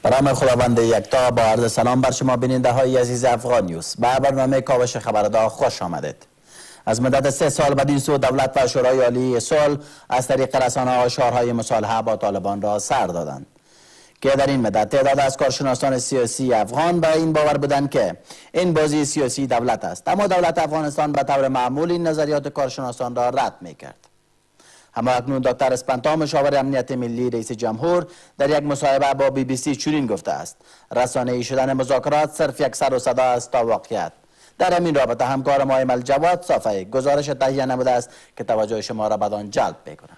برام خداوند یکتا با عرض سلام بر شما بیننده های عزیز افغان نیوز. به برنامه کاوش خبردا خوش آمدید. از مدت 3 سال بدین سو دولت و شورای عالی صلح از طریق رسانه ها شعارهای مصالحه با طالبان را سر دادند که در این مدت تعداد از کارشناسان سیاسی افغان به این باور بودند که این بازی سیاسی دولت است، اما دولت افغانستان به طور معمول این نظریات کارشناسان را رد می‌کرد. اما اکنون دکتر اسپانتا مشاور امنیت ملی رئیس جمهور در یک مصاحبه با BBC چنین گفته است: رسانه‌ای شدن مذاکرات صرف یک سر و صدا است تا واقعیت. در همین رابطه همکار ما ایمل جواد صافی گزارش تهیه نموده است که توجه شما را به آن جلب می‌کند.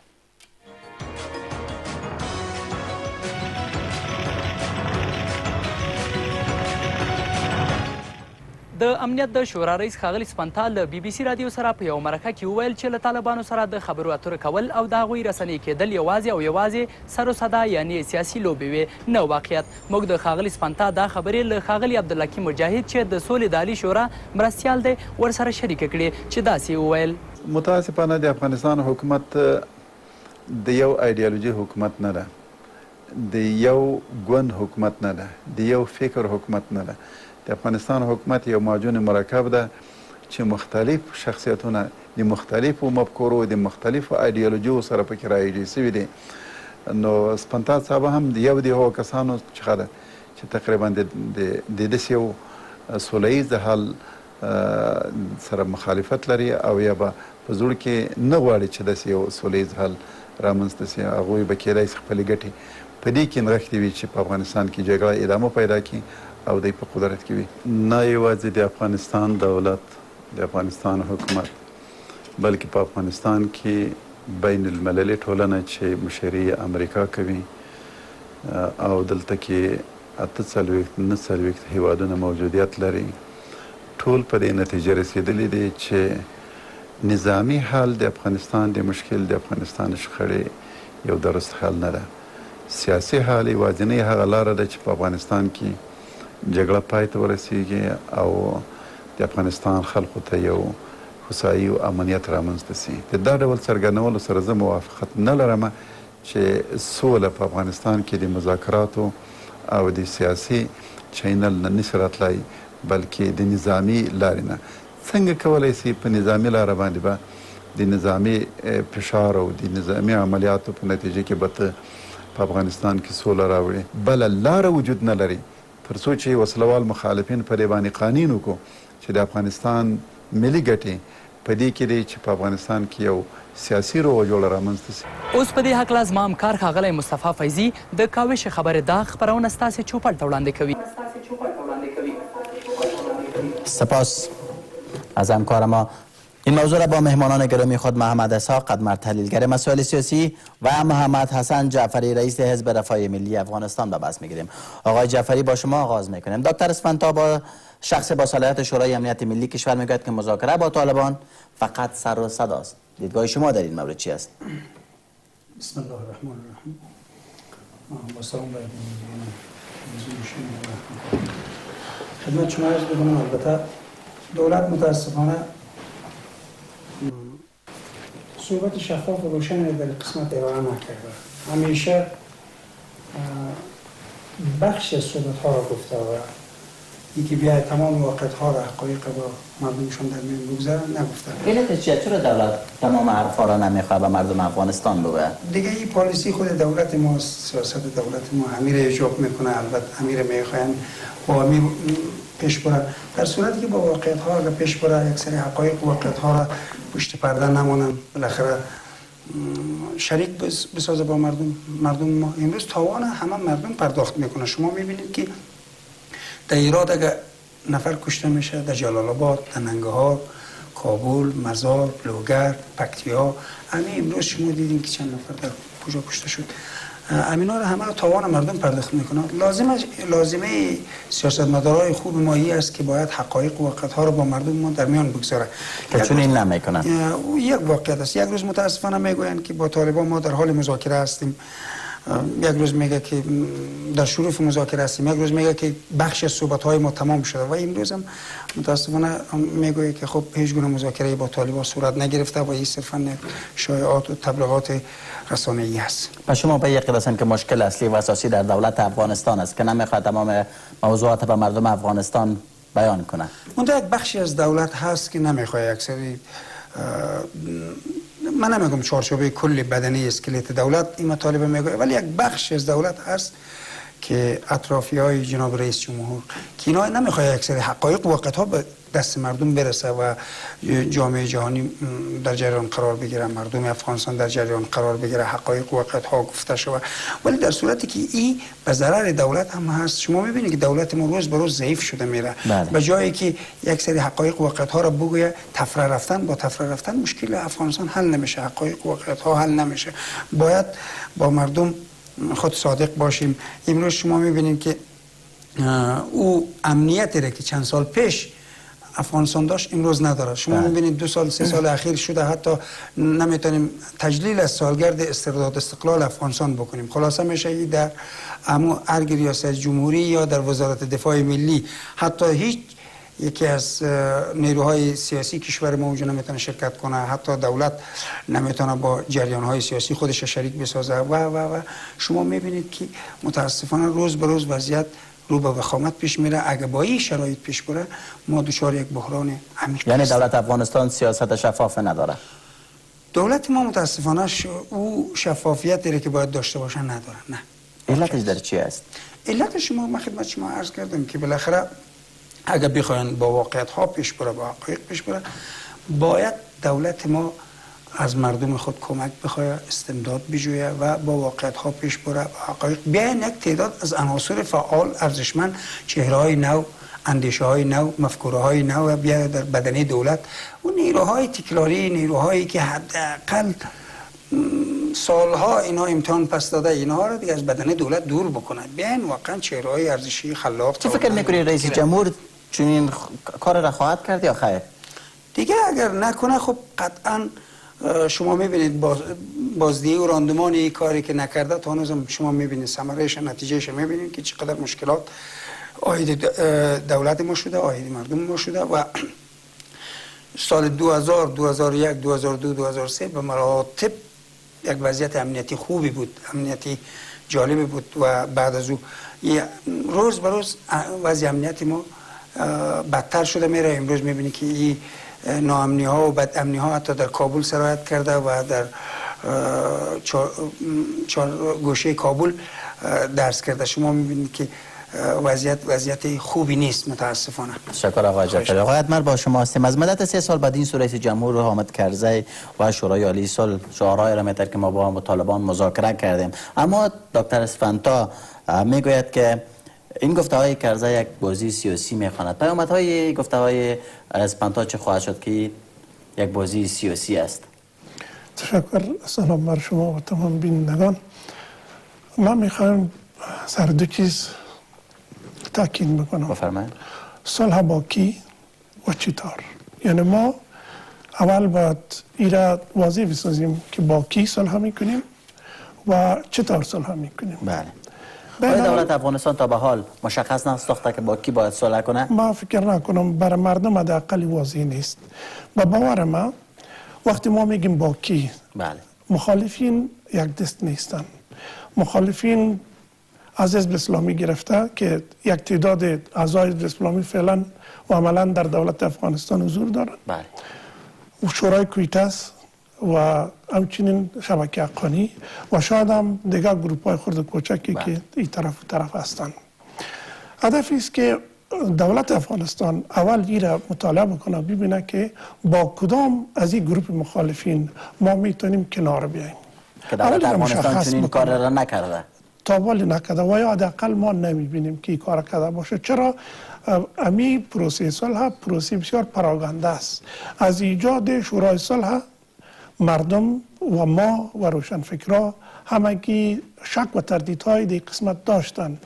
د امنیت د شورا رئیس ښاغلي سپنتا له BBC رادیو سره په یو مرکه کې وویل چې له طالبانو سره د خبرو اترو کول او د هغوی رسنۍ کېدل یوازې او یوازې سر و صدا یعنې سیاسي لوبې وې، نه واقعیت. موږ د ښاغلي سپنتا دا خبرې له ښاغلي عبدالحکیم مجاهد چې د سولې د عالي شورا مرستیال دی ورسره شریکه کړې چې داسې وویل: متاسفانه د افغانستان حکومت د یو ایډیالوژي حکومت نه ده، د یو ګوند حکومت نه ده، د یو فکر حکومت نه ده. د افغانستان حکومت یو معجون مرکب ده چې مختلف شخصیتونه د مختلفو مفکورو د مختلفو ایډیالوژیو سره پکې رایجې سوي دي. نو سپنتا صاحب هم د یو د هغو کسانو څخه ده چې تقریبا د داسې یو سوله ییز حل سره مخالفت لري او یا به په زړه کې نه غواړي چې داسې یو سوله ییز حل رامنځته سي. هغوی به کیدای شي خپلې ګټې په دې کې نغښتې وي چې په افغانستان کې جګړه ادامه پیدا کړي او دی په قدرت کې وي. نه یوازې د افغانستان دولت، د افغانستان حکومت، بلکې په افغانستان کې بین المللي ټولنه چې مشري امریکا کوي او دلته کې 48 هیوادونه موجودیت لري، ټول په دې نتیجه رسېدلي دي چې نظامی حل د افغانستان د مشکل د افغانستان شخړې یو درست حل نه ده. سیاسي حل یوازینۍ هغه لاره ده چې په افغانستان کې جګړه پای ته ورسیږي او د افغانستان خلکو ته یو هوسایي او امنیت رامنځته سي. د دا ډول څرګندولو سره زه موافقت نه لرم چې سوله په افغانستان کې د مذاکراتو او د سیاسي چینل نه نشي راتلی، بلکې د نظامي لارې نه. څنګه کولی سي په نظامي لاره باندې به د نظامي فشار او د نظامي عملیاتو په نتیجه کې به ته په افغانستان کې سوله راوړي؟ بله لاره وجود نه لري تر څو چې وسلوال مخالفین په دې باندې قانون وکړو چې د افغانستان ملي ګټې په دې کې دی چې په افغانستان کې یو سیاسي روغه جوړه رامنځته سي. اوس په دې هکله زما همکار ښاغلی مصطفی فیضي د کاوش خبرې دا خپرونه ستاسې چوپړ ته وړاندې کوي. سپاس از همکار ما. این موضوع را با مهمانان گرامی خود محمد اسحاق قدمر تحلیلگر مسائل سیاسی و محمد حسن جعفری رئیس حزب رفاه ملی افغانستان به بحث میگیریم. آقای جعفری با شما آغاز میکنیم. دکتر اسپانتا با شخص با صلاحیت شورای امنیت ملی کشور میگوید که مذاکره با طالبان فقط سر و صداست. دیدگاه شما در این مورد چی است؟ بسم الله الرحمن الرحیم. با سلام باید خدمت شما عرض بکنم. البته دولت متاسفانه صحبت شفاف و روشن در قسمت ارائه نکرده. همیشه بخش صحبت ها را گفته و یکی بیای تمام واقعیت ها را حقایق با مردمشون در میان بگذارن نگفته. علت چیه؟ چرا دولت تمام حرفا را نمیخواد به مردم افغانستان بگه؟ دیگه این پالیسی خود دولت ما، سیاست دولت ما امیر اجاب میکنه. البته امیر میخواین با امیر پیش بره، در صورتی که با واقعیت ها اگر پیش بره یک سری حقایق واقعیت ها را پشت پرده نمانن، بالاخره شریک بسازه با مردم ما. امروز تاوان همه مردم پرداخت میکنه. شما میبینید که در ایراد اگر نفر کشته میشه، در جلال آباد، در ننگرهار، کابل، مزار، لوگرد، پکتیا، همین امروز شما دیدین که چند نفر در کجا کشته شد. امینا رو همه تاوان مردم پرداخت میکنن. لازمه سیاستمدارای خوب ما است که باید حقایق و واقعیت ها رو با مردم ما در میان بگذاره. چون این نمیکنن. یک واقعیت است. یک روز متاسفانه میگویند که با طالبان ما در حال مذاکره هستیم یک روز میگه که در شروع مذاکره هستیم، یک روز میگه که بخش از صحبت‌های ما تمام شده و امروز هم متاسفانه میگه که خب هیچ گونه مذاکره با طالبان صورت نگرفته و این صرفاً شایعات و تبلیغات رسانه‌ای است. و شما به یک هستند که مشکل اصلی و اساسی در دولت افغانستان است که نمیخواد تمام موضوعات به مردم افغانستان بیان کنه. اونجا یک بخشی از دولت هست که نمیخواد اکثری، من نمیگم چارچوبه کلی بدنی اسکلت دولت این مطالب میگه، ولی یک بخش از دولت هست که اطرافیای جناب رئیس جمهور که اینا نمیخواد اکثر حقایق و واقعیت‌ها به دست مردم برسه و جامعه جهانی در جریان قرار بگیره، مردم افغانستان در جریان قرار بگیره، حقایق و واقعیت‌ها گفته شود. ولی در صورتی که این به ضرر دولت هم هست، شما میبینید که دولت ما روز به روز ضعیف شده میره. به جایی که یک سری حقایق و واقعیت‌ها را بگویه، تفره رفتن مشکل افغانستان حل نمیشه، حقایق و واقعیت‌ها حل نمیشه. باید با مردم خود صادق باشیم. امروز شما میبینید که او امنیتی را که چند سال پیش افغانستان داشت امروز نداره. شما میبینید 2 سال 3 سال اخیر شده حتی نمیتونیم تجلیل از سالگرد استرداد استقلال افغانستان بکنیم. خلاصه میشه در ارگ ریاست جمهوری یا در وزارت دفاع ملی حتی هیچ یکی از نیروهای سیاسی کشور ما اونجا نمیتونه شرکت کنه، حتی دولت نمیتونه با جریانهای سیاسی خودش شریک بسازه و شما میبینید که متاسفانه روز به روز وضعیت رو به وخامت پیش میره. اگه با این شرایط پیش بره ما دچار یک بحران عمیق. یعنی دولت افغانستان سیاست شفاف نداره. دولت ما متاسفانه او شفافیتی که باید داشته باشه نداره. نه. علتش در چی است؟ علتش ما خدمت شما عرض کردم که بالاخره اگر بخواین با واقعیت ها پیش بره، با حقایق پیش بره، باید دولت ما از مردم خود کمک بخواه، استمداد بجویه و با واقعیت ها پیش بره، حقایق بیاین یک تعداد از عناصر فعال ارزشمند، چهره های نو، اندیشه های نو، مفکوره های نو بیاید در بدنه دولت. و نیروهای تکراری، نیروهایی که حداقل سالها اینا امتحان پس داده، اینها رو دیگه از بدنه دولت دور بکنن، بیاین واقعا چهره های ارزشی خلاق. چه فکر میکنی رئیس جمهور چون این کار را خواهد کرد یا خیر؟ دیگه اگر نکنه خب قطعا شما میبینید بازدهی و راندمان این کاری که نکرده تا هنوزم شما میبینید ثمرهش، نتیجهش میبینید که چقدر مشکلات عاید دولت ما شده، عاید مردم ما شده. و سال 2000 2001 2002 2003 به مراتب یک وضعیت امنیتی خوبی بود، امنیتی جالبی بود و بعد از او روز به روز وضع امنیتی ما بدتر شده میره. امروز میبینید که این ناامنی ها و بد امنی ها حتی در کابل سرایت کرده و در چهار گوشه کابل درس کرده. شما میبینید که وضعیت خوبی نیست متاسفانه. تشکر آقای جعفری. آقای ادمر با شما هستیم. از مدت 3 سال بعد این رئیس جمهور حامد کرزی و شورای عالی صلح شعارهای را می‌دهد که ما با طالبان مذاکره کردیم، اما دکتر اسفندتا میگوید که این گفته‌های کرزی یک بازی سیاسی می‌خواند. پیامدهای گفته‌های اسفندتا چه خواهد شد که یک بازی سیاسی است؟ تشکر. سلام بر شما و تمام بینندگان. من می‌خوام سر دو چیز تاکید بکنم. بفرمایید. صلح با کی و چطور؟ یعنی ما اول باید ایراد واضح بسازیم که با کی صلح میکنیم و چطور صلح میکنیم. بله. آیا دولت افغانستان تا به حال مشخص نساخته که با کی باید صلح کنه؟ ما فکر نکنم، برای مردم حداقل واضح نیست. با باور ما وقتی ما میگیم با کی، بله، مخالفین یک دست نیستن. مخالفین از حزب اسلامی گرفته که یک تعداد اعضای حزب اسلامی فعلا و عملا در دولت افغانستان حضور دارند. بله. و شورای کویتاس و همچنین شبکه حقانی و شاید هم دیگر گروپ های خرد کوچکی که این طرف هستند. هدفی است که دولت افغانستان اول این را مطالعه بکنه، ببینه که با کدام از این گروپ مخالفین ما میتونیم کنار بیاییم. که دولت افغانستان چنین کار را نکرده. تا ولی نکرده و یا حداقل ما نمیبینیم که این کار کرده باشه. چرا؟ امی پروسه صلح پروسه بسیار پراگنده است. از ایجاد شورای صلح مردم و ما و روشنفکرها همگی شک و تردیدهای دی قسمت داشتن،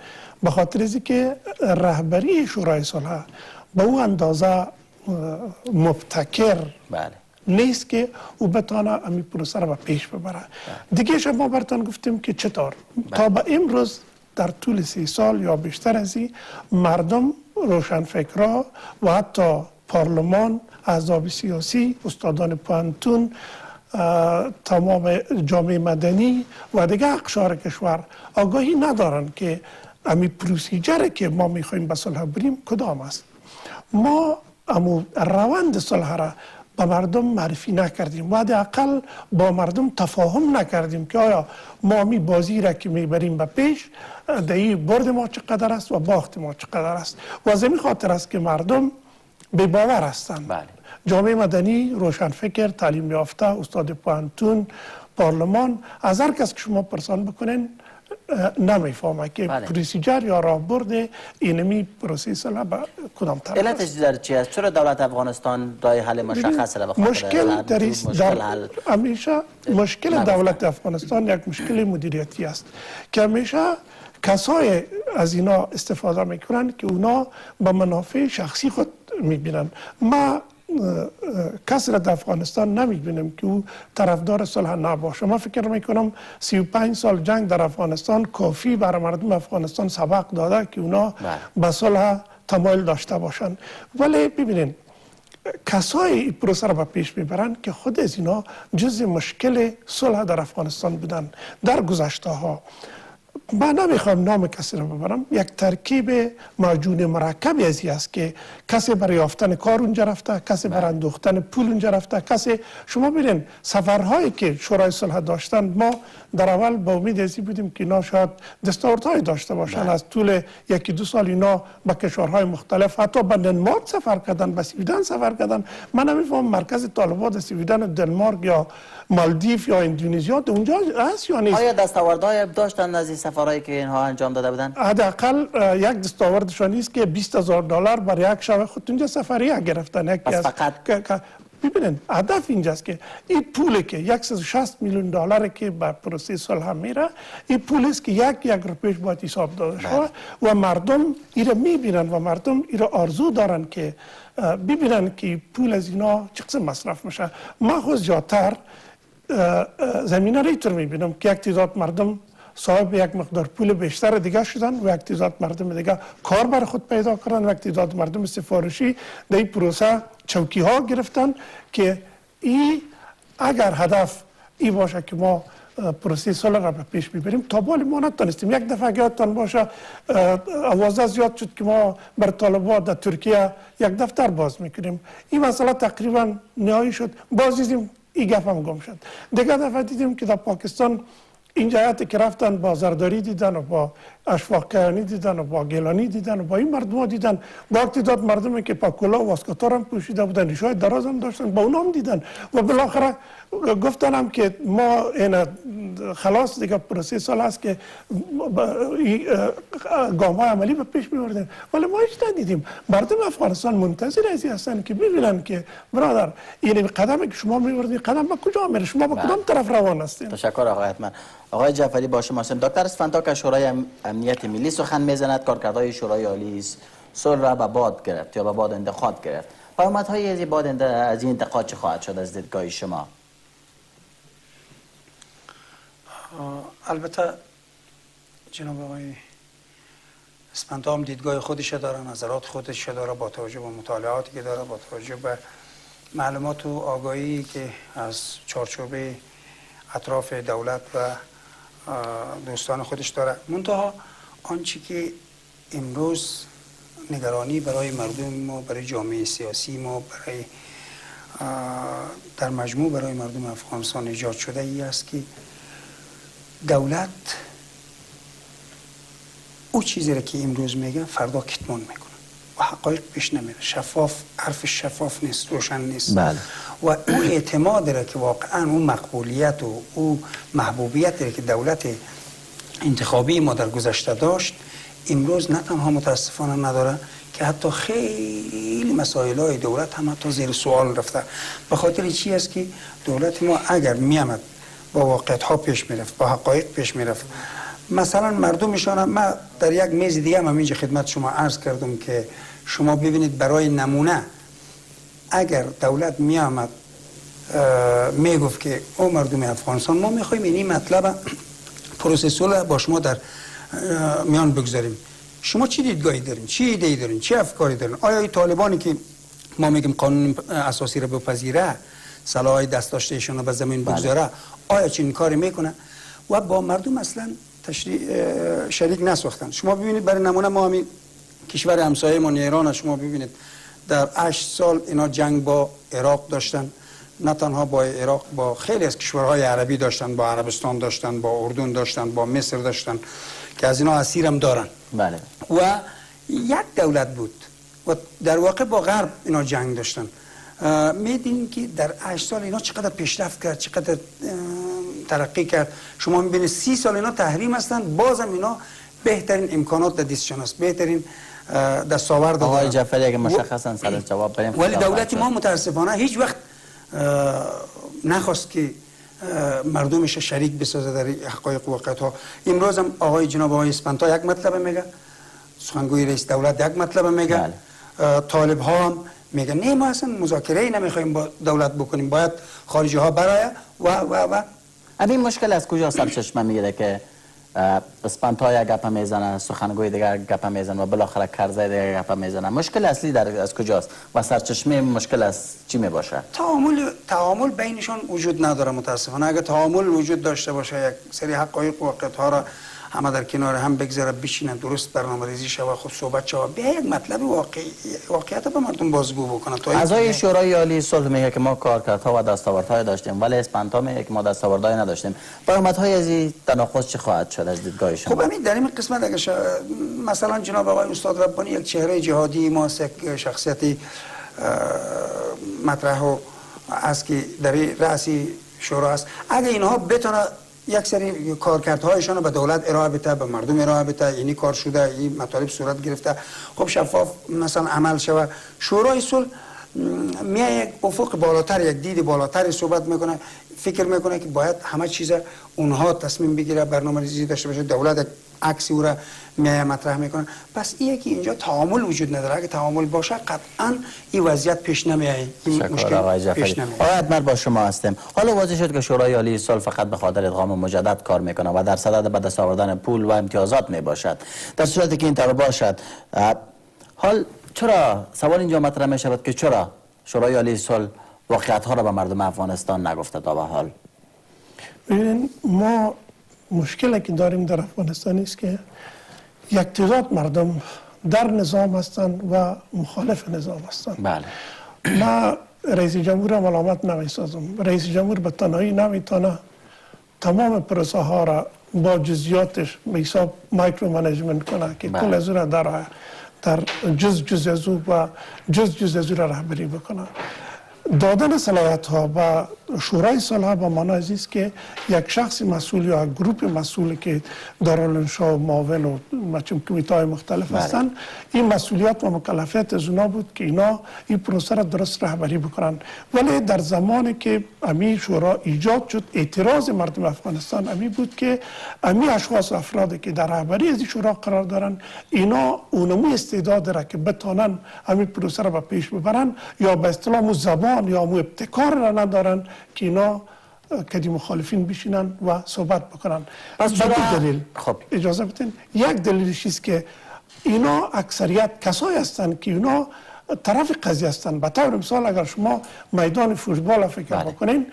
به خاطر از که رهبری شورای صلح به اون اندازه مبتکر نیست که او بتانه امی پروسه را به پیش ببره. دیگه شما براتون گفتیم که چطور تا به امروز در طول 3 سال یا بیشتر از این مردم، روشنفکرها و حتی پارلمان، احزاب سیاسی، استادان پانتون، تمام جامعه مدنی و دیگه اقشار کشور آگاهی ندارن که امی پروسیجر که ما میخوایم به صلح بریم کدام است. ما امو روند صلح را به مردم معرفی نکردیم و حداقل با مردم تفاهم نکردیم که آیا ما می بازی را که میبریم به پیش دهی برد ما چقدر است و باخت ما چقدر است. و از این خاطر است که مردم به باور هستند. بله. جامعه مدنی، روشنفکر، تعلیم یافته، استاد پانتون، پارلمان، از هر کس که شما پرسان بکنین نمیفهمه که پروسیجر یا راهبرد اینمی پروسه صلح به کدام طرف است. علتش در چی است؟ چرا دولت افغانستان راه حل مشخص را بخاطر مشکل در همیشه مشکل دولت افغانستان یک مشکل مدیریتی است که همیشه کسای از اینا استفاده میکنن که اونا به منافع شخصی خود میبینن. ما کسی را در افغانستان نمیبینم که او طرفدار صلح نباشه. من فکر میکنم 35 سال جنگ در افغانستان کافی برای مردم افغانستان سبق داده که اونا به صلح تمایل داشته باشند. ولی ببینید کسای پروسه را به پیش میبرن که خود از اینا جز مشکل صلح در افغانستان بودن. در گذشته ها من نمیخوام نام کسی را ببرم، یک ترکیب معجون مرکبی ازی است که کسی برای یافتن کار اونجا رفته، کسی برای اندوختن پول اونجا رفته، کسی شما ببینید سفرهایی که شورای صلح داشتن ما در اول با امید ازی بودیم که اینا شاید دستاوردهای داشته باشن. از طول 1-2 سال اینا به کشورهای مختلف حتی به دنمارک سفر کردن، به سویدن سفر کردن. من نمیفهم مرکز طالبات سویدن و دنمارک یا مالدیو یا اندونزیا اونجا هست یا نیست. آیا دستاوردهای داشتن از این سفرهایی که اینها انجام داده بودن؟ حداقل یک دستاوردشان است که $20,000 برای یک شب خود اونجا سفریه گرفتن. پس فقط ببینید هدف اینجاست که این پولی که $160 میلیون که به پروسه صلح میره، این پول است که یک روپیش باید حساب داده شود و مردم ایره میبینن و مردم ایره آرزو دارن که ببینن که پول از اینا چه قسم مصرف میشه. من خود زیادتر زمینه را اینطور میبینم که یک تعداد مردم صاحب یک مقدار پول بیشتر دیگه شدن و یک تعداد مردم دیگه کار بر خود پیدا کردن و یک تعداد مردم سفارشی در این پروسه چوکی ها گرفتن که این اگر هدف این باشه که ما پروسه صلح را به پیش میبریم تا بالی ما نتونستیم. یک دفعه یادتان باشه آوازه زیاد شد که ما بر طالبان در ترکیه یک دفتر باز میکنیم. این مسئله تقریبا نهایی شد. باز دیدیم این گپ هم گم شد. دیگه دفعه دیدیم که در پاکستان این جهت که رفتن با زرداری دیدن و با اشفاق کیانی دیدن و با گیلانی دیدن و با این مردم ها دیدن، با تعداد مردمی که پاکولا و واسکاتار هم پوشیده بودن، ریشای دراز هم داشتن، با اونا هم دیدن و بالاخره گفتن هم که ما این خلاص دیگه پروسه صلح است که گام‌های عملی به پیش می‌بردیم. ولی ما هیچ ندیدیم. مردم افغانستان منتظر ازی هستن که ببینن که برادر این قدمی که شما می‌بردید قدم به کجا میره، شما به کدام طرف روان هستین. تشکر آقای حتما. آقای جعفری با شما هستیم. دکتر اسفندیار شورای امنیت ملی سخن میزند، کارکردهای شورای عالی صلح را به باد گرفت یا به باد انتقاد گرفت. پیامدهای از این باد از این انتقاد چه خواهد شد از دیدگاه شما؟ البته جناب آقای اسفندیار دیدگاه خودش داره، نظرات خودش داره، با توجه به مطالعاتی که داره، با توجه به معلومات و آگاهی که از چارچوبه اطراف دولت و دوستان خودش داره. منتها آنچه که امروز نگرانی برای مردم ما، برای جامعه سیاسی ما، برای در مجموع برای مردم افغانستان ایجاد شده ای است که دولت او چیزی را که امروز میگه فردا کتمان میکنه و حقایق پیش نمیره. شفاف، حرفش شفاف نیست، روشن نیست. بله. و او اعتماد را که واقعا اون مقبولیت و او محبوبیت را که دولت انتخابی ما در گذشته داشت امروز نه تنها متاسفانه نداره که حتی خیلی مسائل های دولت هم حتی زیر سوال رفته. به خاطر چی است که دولت ما اگر میامد با واقعیت ها پیش میرفت، با حقایق پیش میرفت، مثلا مردمشان، من در یک میز دیگه هم اینجا خدمت شما عرض کردم که شما ببینید برای نمونه اگر دولت می آمد میگفت که او مردم افغانستان ما میخوایم این مطلب پروسه صلح با شما در میان بگذاریم. شما چی دیدگاهی دارین؟ چی ایده‌ای دارین؟ چی افکاری دارین؟ آیا این طالبانی که ما میگیم قانون اساسی را بپذیره، سلاح دست داشته ایشون رو به زمین بگذاره، آیا چنین کاری میکنه؟ و با مردم اصلا شریک نساختن. شما ببینید برای نمونه ما همین کشور همسایه ما ایران، شما ببینید در 8 سال اینا جنگ با عراق داشتن، نه تنها با عراق، با خیلی از کشورهای عربی داشتن، با عربستان داشتن، با اردن داشتن، با مصر داشتن که از اینا اسیرم دارن. بله. و یک دولت بود و در واقع با غرب اینا جنگ داشتن. میدین که در 8 سال اینا چقدر پیشرفت کرد، چقدر ترقی کرد. شما میبینید 30 سال اینا تحریم هستن، بازم اینا بهترین امکانات در دستشان است، بهترین دستاورد دارن. آقای جعفری اگه مشخصا سر جواب بریم. ولی دولت ما متاسفانه هیچ وقت نخواست که مردمش شریک بسازه در حقایق و واقعیت ها. امروز هم جناب آقای اسپانتا یک مطلب میگه، سخنگوی رئیس دولت یک مطلب میگه، طالب ها هم میگه نه ما اصلا مذاکره ای نمیخوایم با دولت بکنیم، باید خارجی ها برای و این مشکل از کجا سرچشمه میگیره که اسپانتا یک گپ میزنه، سخنگوی دیگر گپ میزنه و بالاخره کرزی دیگر گپ میزنه؟ مشکل اصلی از کجاست و سرچشمه مشکل از چی میباشه؟ تعامل بینشان وجود نداره متاسفانه. اگه تعامل وجود داشته باشه، یک سری حقایق و واقعیت ها را همه در کنار هم بگذاره، بشینن درست برنامه‌ریزی شود، خب صحبت شود، بیا یک مطلب واقعیت به مردم بازگو بکنه. اعضای شورای عالی صلح میگه که ما کارکردها و دستاوردهای داشتیم، ولی اسپانتا میگه که ما دستاوردهای نداشتیم. پیامدهای از این تناقض چه خواهد شد از دیدگاه شما؟ خب همین در این قسمت اگه مثلا جناب آقای استاد ربانی یک چهره جهادی ما، یک شخصیتی مطرح و از که در رأس شورا است، اگه اینها بتونه یک سری کارکردهایشان به دولت ارائه بده، به مردم ارائه بده، اینی کار شده، این مطالب صورت گرفته، خب شفاف مثلا عمل شود، شورای صلح میاد یک افق بالاتر، یک دید بالاتر صحبت میکنه، فکر میکنه که باید همه چیز اونها تصمیم بگیره، برنامه‌ریزی داشته باشه، دولت عکس او را میاد مطرح میکنه. پس اینه که اینجا تعامل وجود نداره. اگه تعامل باشه قطعا این وضعیت پیش نمیاد، این مشکل پیش نمیاد. آقای با شما هستیم. حالا واضح شد که شورای عالی صلح فقط به خاطر ادغام مجدد کار میکنه و در صدد به دست آوردن پول و امتیازات میباشد. در صورتی که این طور باشد، حال چرا سوال اینجا مطرح میشود که چرا شورای عالی صلح واقعیت ها را به مردم افغانستان نگفته تا به حال؟ ببینید ما مشکلی که داریم در افغانستان است که یک تعداد مردم در نظام هستند و مخالف نظام هستند. بله. ما رئیس جمهور ملامت نمیسازم. رئیس جمهور به تنهایی نمیتونه تمام پروسه ها را با جزئیاتش به حساب مایکرو منیجمنت کنه که کل از را در جز از او و جز از او را رهبری بکنه. دادن صلاحیت ها و شورای صلح به معنی است که یک شخص مسئول یا گروپ مسئولی که دارالانشا و معاون و کمیته های مختلف هستند، این مسئولیت و مکلفیت از اونا بود که اینا این پروسه را درست رهبری بکنن. ولی در زمانی که امی شورا ایجاد شد، اعتراض مردم افغانستان امی بود که امی اشخاص افرادی که در رهبری از این شورا قرار دارن، اینا اونمو استعداد داره که بتونن امی پروسه را به پیش ببرن، یا به اصطلاح زبان یا ابتکار را ندارن که اینا کدی مخالفین بشینن و صحبت بکنن. پس به دلیل اجازه بدین، یک دلیلش است که اینا اکثریت کسایی هستند که اینا طرف قضیه هستند. به طور مثال اگر شما میدان فوتبال فکر بکنین،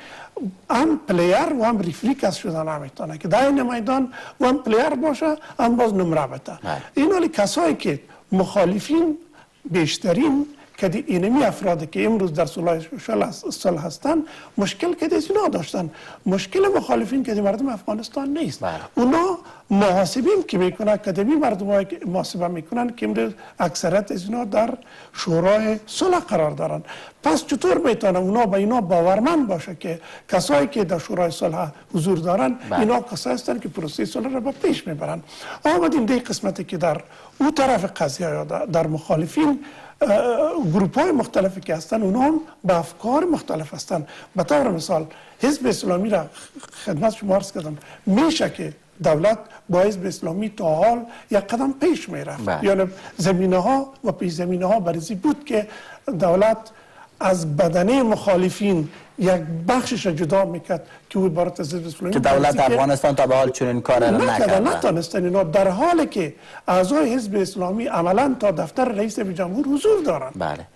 هم پلیر و هم ریفری کس شدن نمیتونه که در این میدان و هم پلیر باشه هم باز نمره بده. اینا کسایی که مخالفین بیشترین که اینمی افرادی که امروز در صلح هستند مشکل که از اینا داشتن. مشکل مخالفین که مردم افغانستان نیست. اونا محاسبین که میکنن، کدمی مردم های محاسبه میکنن که امروز اکثریت از اینا در شورای صلح قرار دارن. پس چطور میتونه اونا به اینا باورمند باشه که کسایی که در شورای صلح حضور دارن اینا کسایی هستند که پروسه صلح را به پیش میبرن. آمدیم در قسمتی که در او طرف قضیه یا در مخالفین گروپ های مختلفی که هستن، اونا هم با افکار مختلف هستن. به طور مثال حزب اسلامی را خدمت شما عرض کردم، میشه که دولت با حزب اسلامی تا حال یک قدم پیش میرفت، یعنی زمینه ها و پیش زمینه ها برزی بود که دولت از بدنه مخالفین یک بخشش جدا میکرد که او عبارت از حزب اسلامی که دولت افغانستان تا به حال چنین کار نکرده. نتونستن اینا، در حالی که اعضای حزب اسلامی عملا تا دفتر رئیس جمهور حضور دارند. بله.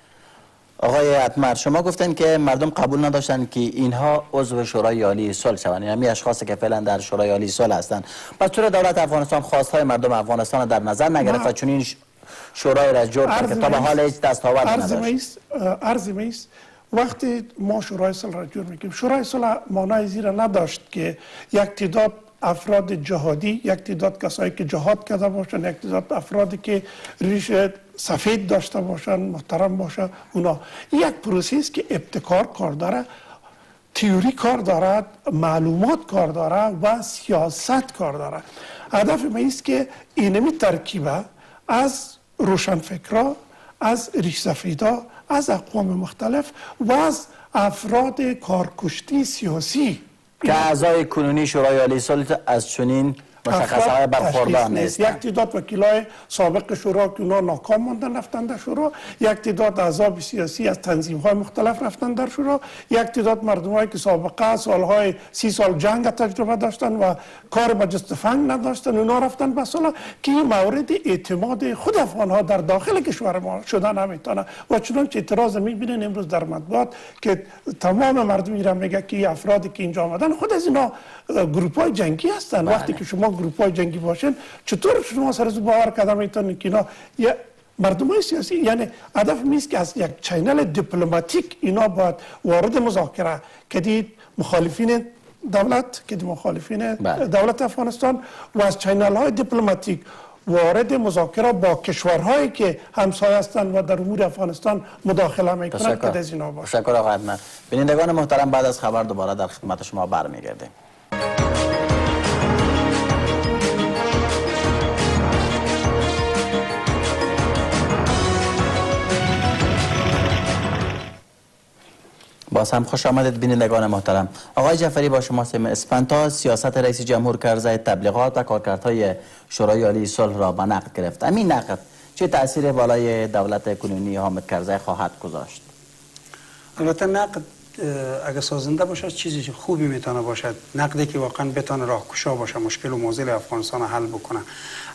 آقای اتمر، شما گفتن که مردم قبول نداشتن که اینها عضو شورای عالی صلح شوند، یعنی اشخاصی که فعلا در شورای عالی صلح هستند. پس چرا دولت افغانستان خواستهای مردم افغانستان در نظر نگرفت و چنین شورای را جور کرد که تا به حال هیچ دستاوردی نداشت؟ عرض میست وقتی ما شورای صلح را جور میکنیم، شورای صلح مانای زیرا نداشت که یک تعداد افراد جهادی، یک تعداد کسایی که جهاد کرده باشن، یک تعداد افرادی که ریش سفید داشته باشن، محترم باشه، اونا یک پروسیس که ابتکار کار داره، تئوری کار دارد، معلومات کار داره و سیاست کار داره. هدف ما است که اینمی ترکیبه از روشنفکرا، از ریش سفیدا، از اقوام مختلف و از افراد کارکشته سیاسی که اعضای کنونی شورای عالی صلح از چنین مشخصه‌های برخوردار نیست. یک تعداد وکیلای سابق شورا که اونا ناکام ماندن رفتن در شورا، یک تعداد احزاب سیاسی از تنظیم‌های مختلف رفتن در شورا، یک تعداد مردمایی که سابقه سالهای 30 سال جنگ تجربه داشتن و کار با جست فنگ نداشتن، اونا رفتن به صلح، که این مورد اعتماد خود افغان‌ها در داخل کشور ما شدن نمیتونه. و چنانچه اعتراض می‌بینین امروز در مطبوعات که تمام مردم ایران میگه که افرادی که اینجا آمدن خود از اینا گروه‌های جنگی هستن. وقتی که شما گروه‌های جنگی باشن، چطور شما سر از باور کردن میتونید که اینا مردمای سیاسی، یعنی هدف نیست که از یک چینل دیپلماتیک اینا باید وارد مذاکره کدید مخالفین دولت، که مخالفین دولت افغانستان و از چینل های دیپلماتیک وارد مذاکره با کشورهایی که همسایه هستند و در امور افغانستان مداخله میکنند که از اینا باشه. تشکر آقای اتمر. بینندگان محترم، بعد از خبر دوباره در خدمت شما برمیگردیم. باز هم خوش آمدید بینندگان محترم. آقای جعفری، با شما اسپانتا سیاست رئیس جمهور کرزی تبلیغات و کارکردهای شورای عالی صلح را به نقد گرفت. همین نقد چه تأثیر بالای دولت کنونی حامد کرزی خواهد گذاشت؟ البته نقد اگه سازنده باشه چیزی خوبی میتونه باشد، نقدی که واقعا بتونه راهگشا باشه، مشکل و معضل افغانستان حل بکنه.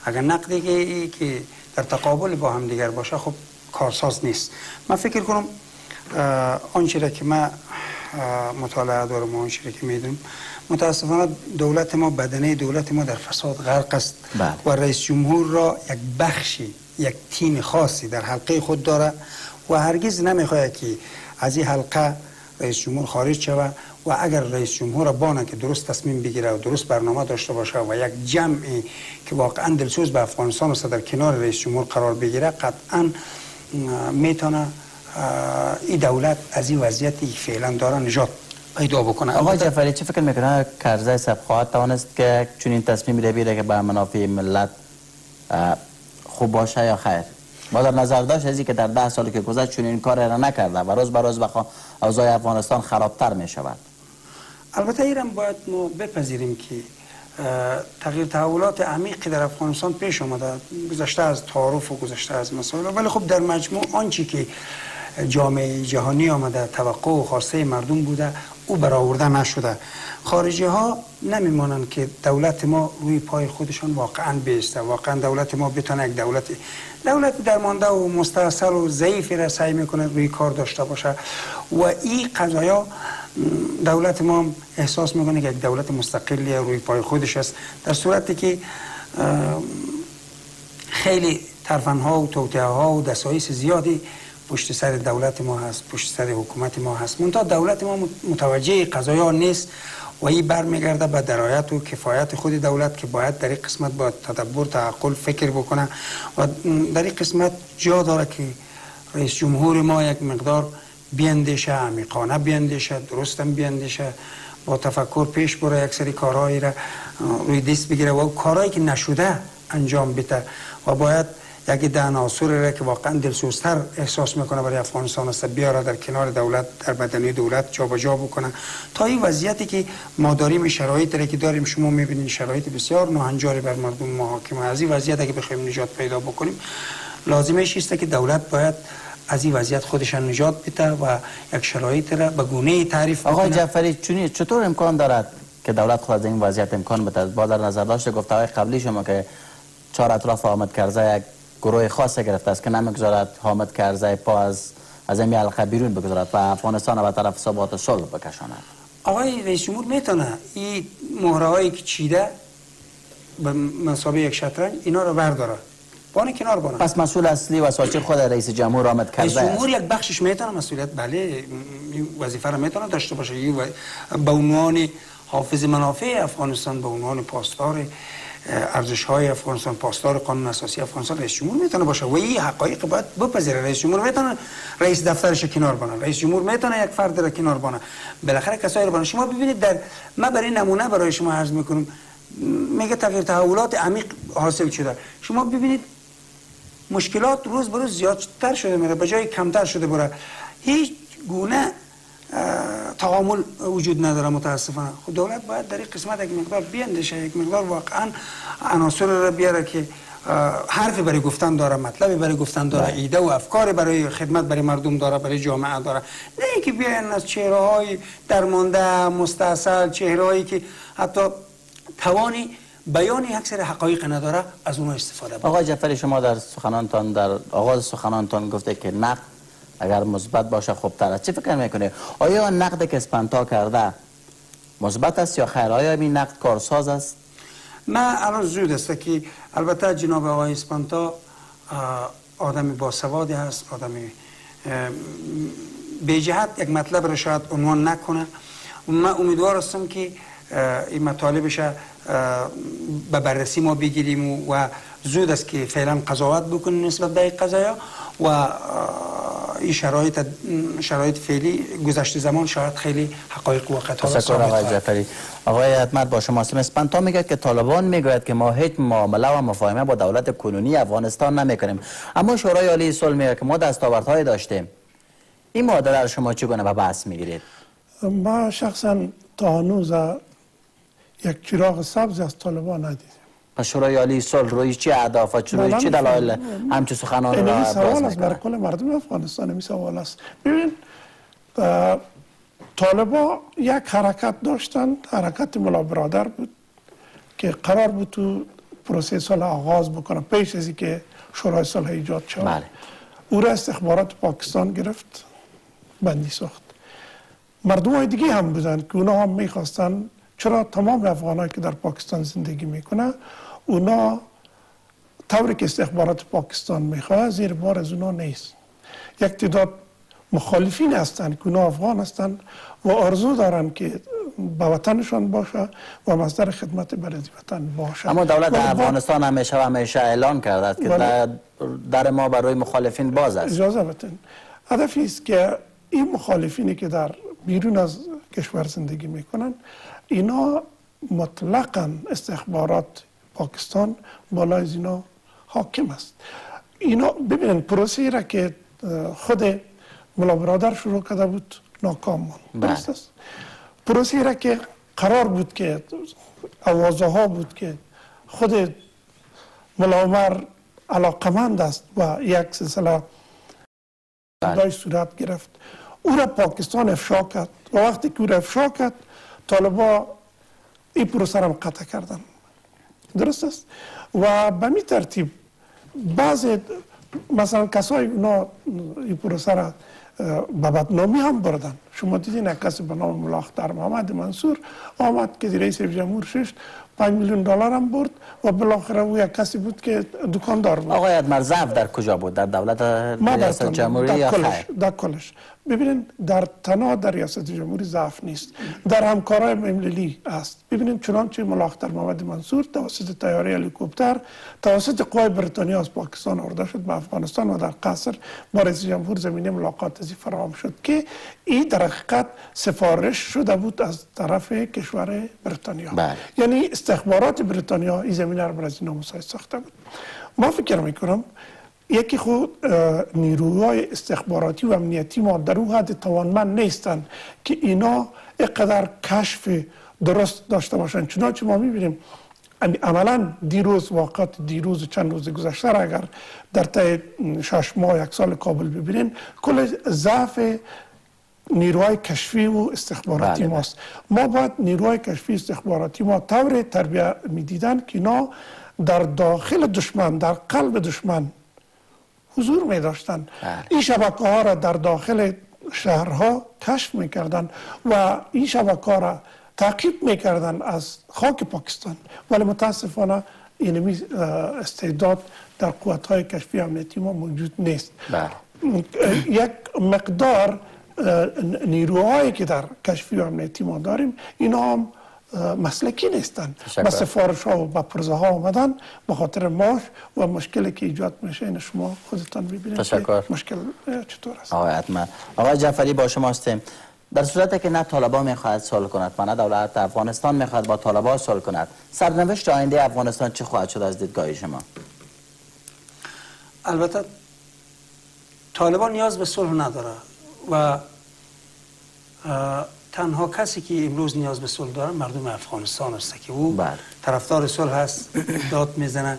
اگر نقدی که در تقابل با هم دیگر باشه، خب کارساز نیست. من فکر کنم آنچه را که من مطالعه دارم و آنچه را که میدونم، متاسفانه دولت ما، بدنه دولت ما در فساد غرق است و رئیس جمهور را یک بخشی، یک تیم خاصی در حلقه خود داره و هرگز نمیخواهد که از این حلقه رئیس جمهور خارج شود. و اگر رئیس جمهور بانه که درست تصمیم بگیره و درست برنامه داشته باشه و یک جمعی که واقعا دلسوز به افغانستان است در کنار رئیس جمهور قرار بگیره، قطعا میتونه این دولت از این وضعیتی که فعلا داره نجات پیدا بکنه. آقای جعفری، چه فکر میکنه کرزی صاحب خواهد توانست که چنین تصمیمی را بگیره که به منافع ملت خوب باشه یا خیر؟ ما در نظر داشت از که در 10 سالی که گذشت چنین کار را نکرده و روز به روز اوضاع افغانستان خرابتر می شود. البته ایران باید ما بپذیریم که تغییر تحولات عمیقی در افغانستان پیش آمده، گذشته از تعارف و گذشته از مسائل، ولی خب در مجموع آنچه که جامعه جهانی آمده توقع و خواسته مردم بوده او برآورده نشده. خارجی ها نمیمانند که دولت ما روی پای خودشان واقعا بیسته، واقعا دولت ما بتونه یک دولت درمانده و مستاصل و ضعیفی را سعی میکنه روی کار داشته باشه و این قضایا دولت ما احساس میکنه که یک دولت مستقلی روی پای خودش است، در صورتی که خیلی ترفندها و توطئه ها و دسایس زیادی پشت سر دولت ما هست، پشت سر حکومت ما هست. منتها دولت ما متوجه قضایا نیست و این برمیگرده به درایت و کفایت خود دولت که باید در این قسمت با تدبر، تعقل فکر بکنه و در این قسمت جا داره که رئیس جمهور ما یک مقدار بیندیشه، عمیقانه بیندیشه، درستم بیندیشه، با تفکر پیش بره، یک سری کارهایی را روی دست بگیره و کارهایی که نشده انجام بده و باید یک عناصر را که واقعا دلسوزتر احساس میکنه برای افغانستان است بیاره در کنار دولت، در بدنه دولت جابجا بکنه تا این وضعیتی که ما داریم، شرایطی را که داریم، شما میبینید شرایط بسیار ناهنجاری بر مردم ما حاکمه. از این وضعیت اگه بخوایم نجات پیدا بکنیم، لازمش است که دولت باید از این وضعیت خودشان نجات بده و یک شرایط را به گونه‌ای تعریف آقای بکنه. جعفری چطور امکان دارد که دولت خود از این وضعیت امکان بده؟ با در نظر داشته گفته‌های قبلی شما که 4 اطراف حامد کرزی یک گروه خاص گرفته است که نمیگذارد حامد کرزی پا از این حلقه بیرون بگذارد و افغانستان به طرف ثبات و صلح بکشاند. آقای رئیس جمهور میتونه این مهرهایی که چیده به مثابه یک شطرنج اینا رو برداره بانه کنار بانه. پس مسئول اصلی و اساسی خود رئیس جمهور حامد کرزی رئیس جمهور یک بخشش میتونه مسئولیت بله وظیفه را میتونه داشته باشه به عنوان حافظ منافع افغانستان، به عنوان پاسدار ارزش‌های افغانستان، پاسدار قانون اساسی افغانستان رئیس جمهور میتونه باشه و این حقایق باید بپذیره. رئیس جمهور میتونه رئیس دفترش کنار بانه، رئیس جمهور میتونه یک فرد را کنار بانه، بالاخره کسایی رو بانه. شما ببینید در ما برای نمونه برای شما عرض میکنم، میگه تغییر تحولات عمیق حاصل شده. شما ببینید مشکلات روز به روز زیادتر شده میره به جای کمتر شده بره. هیچ گونه تعامل وجود نداره متاسفانه. خود دولت باید در این قسمت یک مقدار بیندشه، یک مقدار واقعا عناصر را بیاره که حرفی برای گفتن داره، مطلبی برای گفتن داره، ایده و افکار برای خدمت برای مردم داره، برای جامعه داره. نه اینکه بیاین از چهره‌های درمانده مستاصل، چهره‌هایی که حتی توانی بیان اکثر حقایق نداره از اونها استفاده کنید. آقای جعفری شما در سخنانتان در آغاز سخنانتان گفته که نقد اگر مثبت باشه خوبتر است. چه فکر میکنه؟ آیا نقد که اسپانتا کرده مثبت است یا خیر؟ آیا این نقد کارساز است؟ من الان زود است که البته جناب آقای اسپانتا آدم باسوادی هست، آدم به جهت یک مطلب را شاید عنوان نکنه. من امیدوار هستم که این مطالبش به بررسی ما بگیریم و زود است که فعلا قضاوت بکنیم نسبت به این قضایا و این شرایط فعلی گذشته زمان شاید خیلی حقایق و واقعیت ها ثابت آقای جعفری. آقای حتمت با شما هستم. اسپانتا میگه که طالبان میگوید که ما هیچ معامله و مفاهمه با دولت کنونی افغانستان نمیکنیم، اما شورای عالی صلح میگه که ما دستاوردهای داشتیم. این معادله را شما چگونه به بحث میگیرید؟ ما شخصا تا هنوز یک چراغ سبز از طالبان ندیدیم. پس شورای عالی صلح روی چه اهداف و روی چه دلایل همچین سخنان را ابراز میکنه؟ برای کل مردم افغانستان این سوال است. ببین طالبان یک حرکت داشتن، حرکت ملا برادر بود که قرار بود تو پروسه صلح آغاز بکنه پیش از اینکه شورای صلح ایجاد شد. بله. او را استخبارات پاکستان گرفت، بندی ساخت. مردم های دیگه هم بودن که اونا هم میخواستن، چرا تمام افغانایی که در پاکستان زندگی میکنه اونا طوری که استخبارات پاکستان میخواه زیر بار از اونا نیست. یک تعداد مخالفین هستن که اونا افغان هستن و آرزو دارن که به وطنشان باشه و مصدر خدمت برای وطن باشه. اما دولت افغانستان همیشه اعلان کرده است که در ما برای مخالفین باز است. اجازه بدین. هدفی است که این مخالفینی که در بیرون از کشور زندگی میکنن اینا مطلقاً استخبارات پاکستان بالای از اینا حاکم است. اینا ببینن پروسه را که خود ملا برادر شروع کرده بود ناکام ماند. درست است. پروسه را که قرار بود که آوازه ها بود که خود ملا عمر علاقمند است و یک سلسله داشت صورت گرفت، او را پاکستان افشا کرد و وقتی که او را افشا کرد طالبان این پروسه را قطع کردن. درست است. و به می ترتیب بعضی مثلا کسای اونا این پروسه را به بدنامی هم بردن. شما دیدین یک کسی به نام ملا اختر محمد منصور آمد که رئیس جمهور شد 5 میلیون دلار هم برد و بالاخره او یک کسی بود که دکاندار بود. آقای ادمر ضعف در کجا بود؟ در دولت ریاست جمهوری یا خیر؟ در کلش. ببینید در تنها در ریاست جمهوری ضعف نیست، در همکارای ملی است. ببینید چنانچه ملا اختر محمد منصور توسط طیاره هلیکوپتر توسط قوای بریتانیا از پاکستان آورده شد به افغانستان و در قصر با رئیس جمهور زمینه ملاقات فراهم شد که این در حقیقت سفارش شده بود از طرف کشور بریتانیا. یعنی استخبارات بریتانیا این زمینه را برای اینا مساعد ساخته بود. ما فکر میکنم یکی خود نیروهای استخباراتی و امنیتی ما در اون حد توانمند نیستند که اینا اینقدر کشف درست داشته باشند. چنانچه ما میبینیم عملا دیروز واقعات دیروز چند روز گذشته را اگر در طی 6 ماه 1 سال کابل ببینین، کل ضعف نیروهای کشفی و استخباراتی ماست. ما باید نیروهای کشفی استخباراتی ما طور تربیت میدیدن که اینا در داخل دشمن، در قلب دشمن حضور می داشتن. این شبکه ها را در داخل شهرها کشف میکردن و این شبکه ها را تعقیب میکردن از خاک پاکستان، ولی متاسفانه اینمی استعداد در قوت‌های کشفی امنیتی ما موجود نیست. یک مقدار نیروهایی که در کشفی امنیتی ما داریم اینا هم مسلکی نیستن، با سفارش ها و با پرزه ها آمدن به خاطر معاش و مشکلی که ایجاد میشه این شما خودتان ببینید که مشکل چطور است. آقای جعفری با شما هستیم. در صورتی که نه طالبان میخواهد صلح کند و نه دولت افغانستان میخواهد با طالبان صلح کند، سرنوشت آینده افغانستان چه خواهد شد از دیدگاه شما؟ البته طالبان نیاز به صلح نداره و تنها کسی که امروز نیاز به صلح داره مردم افغانستان است که او طرفدار صلح است، داد میزنه.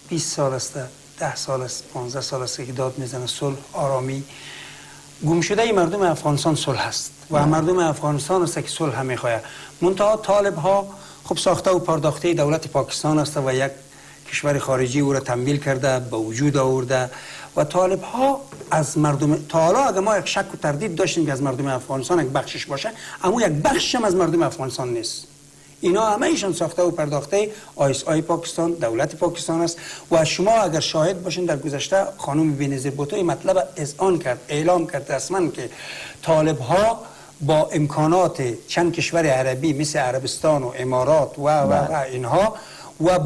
20 سال است، 10 سال است، 15 سال است که داد میزنه صلح، آرامی. گم شده ای مردم افغانستان صلح است و مردم افغانستان است که صلح هم میخواه. منتها طالب ها خب ساخته و پرداخته دولت پاکستان است و یک کشور خارجی او را تمویل کرده، به وجود آورده و طالب ها از مردم، تا حالا اگر ما یک شک و تردید داشتیم که از مردم افغانستان یک بخشش باشه، اما یک بخش هم از مردم افغانستان نیست. اینا همه ایشان ساخته و پرداخته ISI پاکستان، دولت پاکستان است و شما اگر شاهد باشین در گذشته خانم بینظیر بوتو این مطلب اذعان کرد، اعلام کرد رسما که طالب ها با امکانات چند کشور عربی مثل عربستان و امارات و اینها و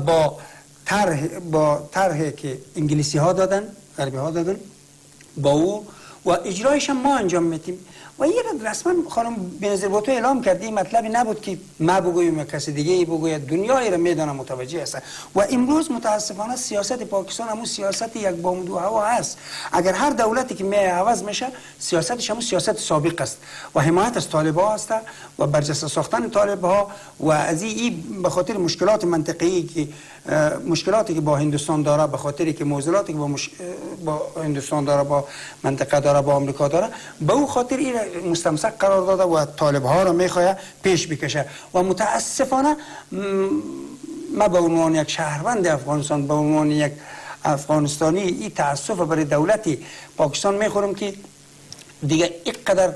با طرحی که انگلیسی ها دادن، غربی ها دادن، با او و اجرایش هم ما انجام میدیم و یه رسما خانم بینظیر بوتو اعلام کرد این مطلبی نبود که ما بگویم یا کسی دیگه بگوید، دنیایی را میدانه متوجه است و امروز متاسفانه سیاست پاکستان همون سیاست یک بام دو هوا هست. اگر هر دولتی که عوض میشه سیاستش همون سیاست سابق است و حمایت از طالبان است و برجسته ساختن طالبان و از این به خاطر مشکلات منطقه‌ای که مشکلاتی که با هندوستان داره، به خاطری که معضلاتی که با هندوستان داره، با منطقه داره، با آمریکا داره، به او خاطر این مستمسک قرار داده و طالب ها را میخواه پیش بکشه و متاسفانه ما به عنوان یک شهروند افغانستان، به عنوان یک افغانستانی این تاسف برای دولت پاکستان میخورم که دیگه اینقدر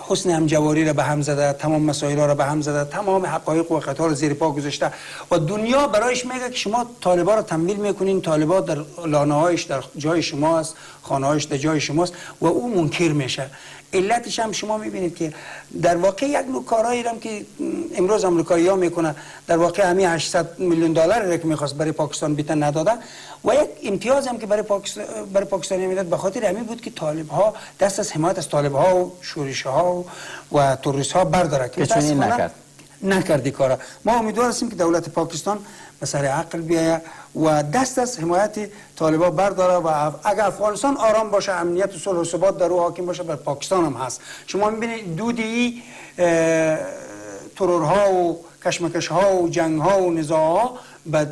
حسن همجواری را به هم زده، تمام مسائل را به هم زده، تمام حقایق و خطا را زیر پا گذاشته و دنیا برایش میگه که شما طالبان را تمویل میکنین، طالبان در لانه هایش در جای شماست، خانه هایش در جای شماست و او منکر میشه. علتش هم شما میبینید که در واقع یک نوع کارهایی هم که امروز امریکایی ها میکنه، در واقع همین 800 میلیون دلار را که میخواست برای پاکستان بیتن نداده و یک امتیاز هم که برای پاکستانی میداد به خاطر همین بود که طالب ها دست از حمایت از طالب ها و شورش ها و تروریست ها برداره که چون نکردی کارا. ما امیدوار هستیم که دولت پاکستان به سر عقل بیاید و دست از حمایت طالبان برداره و اگر افغانستان آرام باشه، امنیت و صلح و ثبات در او حاکم باشه، بر پاکستان هم هست. شما میبینید دودی ترورها و کشمکش ها و جنگ ها و نزاع ها به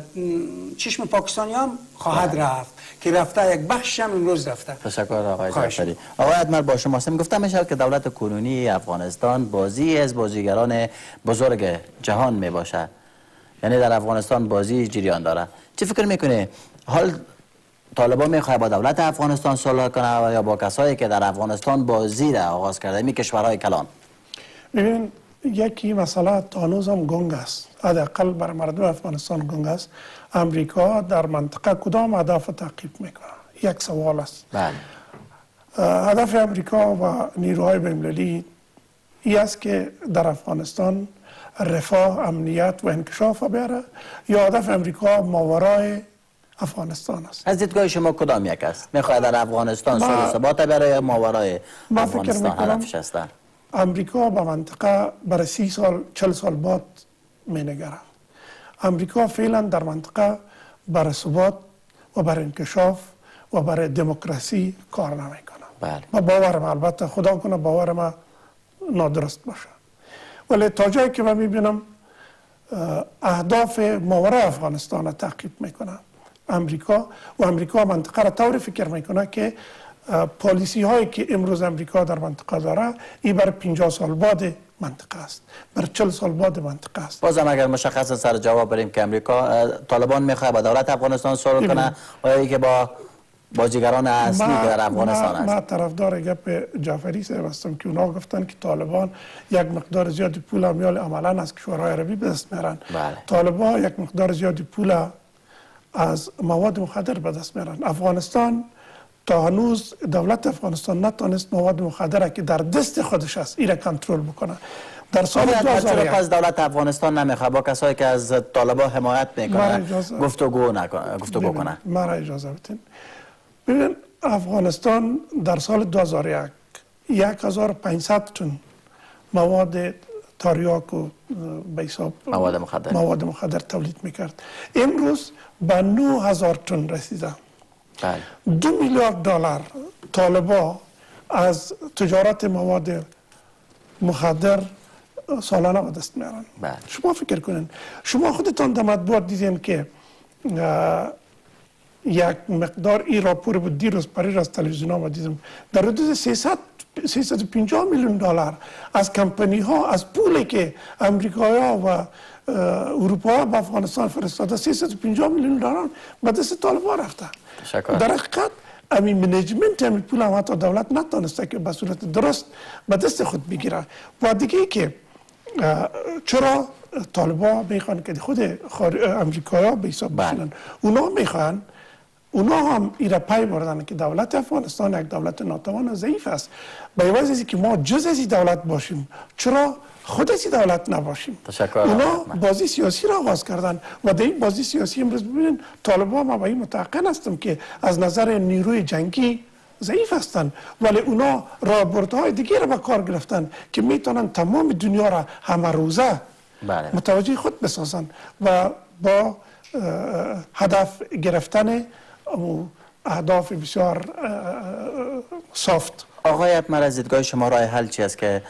چشم پاکستانی هم خواهد رفت که رفته، یک بخش هم امروز رفته. تشکر آقای جعفری. آقای ادمر با شما هستم. گفتم میشه که دولت کنونی افغانستان بازی از بازیگران بزرگ جهان می باشد، یعنی در افغانستان بازی جریان داره. چه فکر میکنه حال طالبان میخواد با دولت افغانستان صلح کنه و یا با کسایی که در افغانستان بازی را آغاز کرده می کشورهای کلان؟ ببین یکی مسئله هنوز هم گنگ است، حداقل بر مردم افغانستان گنگ است. امریکا در منطقه کدام هدف تعقیب میکنه؟ یک سوال است. بله. هدف امریکا و نیروهای بین‌المللی این است که در افغانستان رفاه، امنیت و انکشاف بیاره یا هدف امریکا ماورای افغانستان است؟ از دیدگاه شما کدام یک است؟ میخواد در افغانستان صلح و ثبات بیاره یا ماورای افغانستان هدفش است؟ امریکا به منطقه برای 30 سال 40 سال بعد مینگره. امریکا فعلا در منطقه برای ثبات و برای انکشاف و برای دموکراسی کار نمیکنه. بله. و باورم، البته خدا کنه باورم نادرست باشه، ولی تا جایی که من میبینم اهداف ماورای افغانستان را تعقیب میکنه امریکا و امریکا منطقه را طوری فکر میکنه که پالیسی هایی که امروز امریکا در منطقه داره این بر 50 سال بعد منطقه است، بر 40 سال بعد منطقه است. بازم اگر مشخصا سر جواب بریم که امریکا طالبان میخواد با دولت افغانستان صلح کنه و یا که با بازیگران اصلی که در افغانستان است. ما طرفدار گپ جعفری صاحب هستم که اونا گفتن که طالبان یک مقدار زیادی پول امیال عملا از کشورهای عربی به دست میارن. طالبان یک مقدار زیادی پول از مواد مخدر به دست میارن. افغانستان تا هنوز دولت افغانستان نتونست مواد مخدر که در دست خودش است ایره کنترل بکنه. در سال 2001 پس دولت افغانستان نمیخواد با کسایی که از طالبان حمایت میکنه گفتگو کنه. مرا اجازه بدین. ببین افغانستان در سال 2001 1500 تن مواد تریاک و به حساب مواد مخدر تولید میکرد. امروز به 9000 تن رسیده. 2 میلیارد دلار طالبا از تجارت مواد مخدر سالانه به دست میارن. شما فکر کنین، شما خودتان در مطبوعات دیدین که یک مقدار این راپور بود دیروز پریز از تلویزیون ها دیدم در حدود 350 میلیون دلار از کمپانی ها از پولی که امریکایی ها و اروپا به افغانستان فرستاده 350 میلیون دلار به دست طالبان رفته. در حقیقت همین منیجمنت همین پول هم حتی دولت نتونسته که به صورت درست به دست خود بگیره. و دیگه ای که چرا طالبان میخوان که خود امریکایی ها به حساب بشینن؟ اونا میخوان، اونا هم ایره پی بردن که دولت افغانستان یک دولت ناتوان و ضعیف است. به عوض از که ما جز از این دولت باشیم چرا خود از این دولت نباشیم؟ اونا بازی سیاسی را آغاز کردن و در این بازی سیاسی امروز ببینید طالبان ما به این متعقل هستم که از نظر نیروی جنگی ضعیف هستند، ولی اونا راهبردهای دیگه را به کار گرفتن که میتونن تمام دنیا را همه روزه متوجه خود بسازن و با هدف گرفتن اهداف بسیار سافت. آقای اکمل از دیدگاه شما راه حل چی است که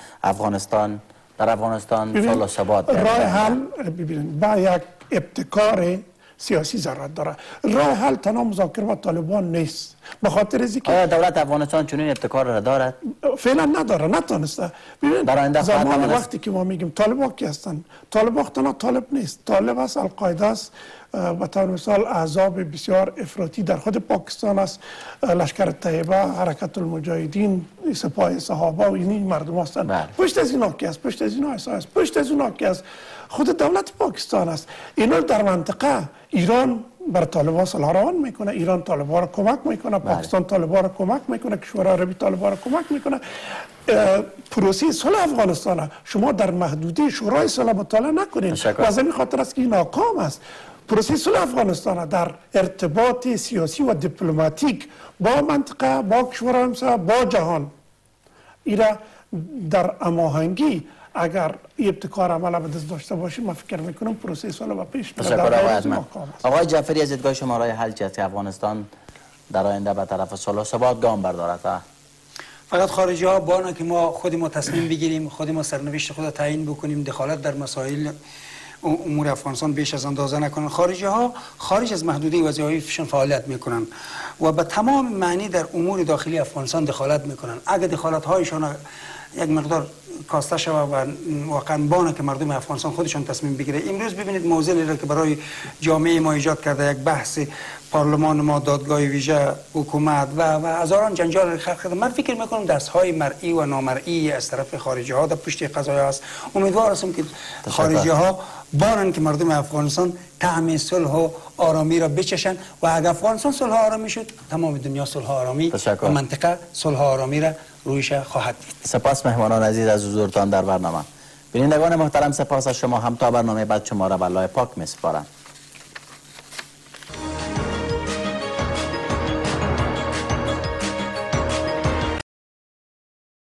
در افغانستان صلح و ثبات راه حل ببینید با یک ابتکار سیاسی ضرورت داره. راه حل تنها مذاکره با طالبان نیست. به خاطر از اینکه آیا دولت افغانستان چنین ابتکار را دارد؟ فعلا نداره، نتونسته. ببین زمان وقتی که ما میگیم طالبان کی هستن؟ طالبان تنها طالب نیست، طالب است، القاعده است، به طور مثال احزاب بسیار افراطی در خود پاکستان است، لشکر طیبه، حرکت المجاهدین، سپاه صحابه و این مردم هستند. پشت از اینا کی است؟ پشت از اینا است، پشت از اینا کی است؟ خود دولت پاکستان است. اینا در منطقه ایران بر طالبان صلح روان میکنه، ایران طالبان را کمک میکنه، پاکستان طالبان را کمک میکنه، کشورهای عربی طالبان را کمک میکنه. پروسه صلح افغانستان شما در محدوده شورای صلح مطالعه نکنین و از این خاطر است که ناکام است. پروسه صلح افغانستان در ارتباط سیاسی و دیپلماتیک با منطقه، با کشورهای همسایه، با جهان ایرا در هماهنگی اگر ابتکار عمل به دست داشته باشیم ما فکر میکنم پروسه صلح و پیش میره. آقای جعفری از دیدگاه شما راه حل چی است که افغانستان در آینده به طرف صلح و ثبات گام بردارد؟ فقط خارجی ها بانه که ما خود ما تصمیم بگیریم، خود ما سرنوشت خود تعیین بکنیم، دخالت در مسائل امور افغانستان بیش از اندازه نکنن. خارجی ها خارج از محدوده وظایفشون فعالیت میکنن و به تمام معنی در امور داخلی افغانستان دخالت میکنن. اگر دخالت هایشان یک مقدار کاسته شود و واقعا بانه که مردم افغانستان خودشان تصمیم بگیره. امروز ببینید موضوعی را که برای جامعه ما ایجاد کرده، یک بحث پارلمان ما، دادگاه ویژه، حکومت و هزاران جنجال خلق کرده. من فکر میکنم دستهای مرئی و نامرئی از طرف خارجی ها در پشت قضایا است. امیدوار هستم که خارجی ها بانن که مردم افغانستان طعم صلح و آرامی را بچشن و اگر افغانستان صلح و آرامی شد تمام دنیا صلح و آرامی و منطقه صلح و آرامی را رویش خواهد دید. سپاس مهمانان عزیز از حضورتان در برنامه. بینندگان محترم، سپاس از شما. هم تا برنامه بعد شما را به الله پاک می‌سپارم.